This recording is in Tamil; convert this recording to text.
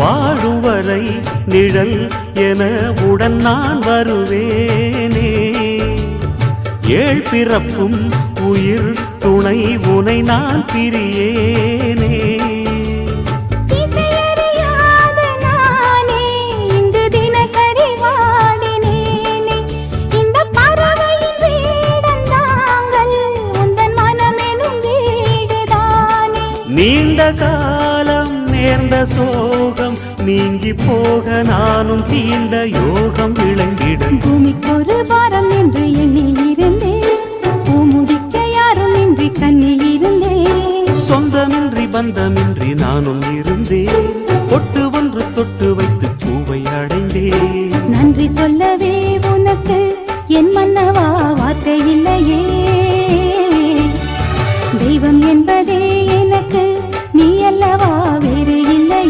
வாழும் வரை நிழல் என உடன் நான் வருவேனே. ஏழ் பிறப்பும் உயிர் துணை உனை நான் பிரியேனே. நீண்ட காலம் நேர்ந்த சோகம் நீங்கி போக நானும் தீண்ட யோகம் விளங்கிட. பூமிக்கொரு வாரம் என்று எண்ணில் இருந்தேன், பூமுடிக்க யாரும் இன்றி கண்ணில் இருந்தேன். சொந்தமின்றி பந்தமின்றி நானும் இருந்தேன், பொட்டு ஒன்று தொட்டு வைத்து பூவை அடைந்தேன். நன்றி சொல்லவே உனக்கு என் மன்னவா வார்த்தை இல்லையே.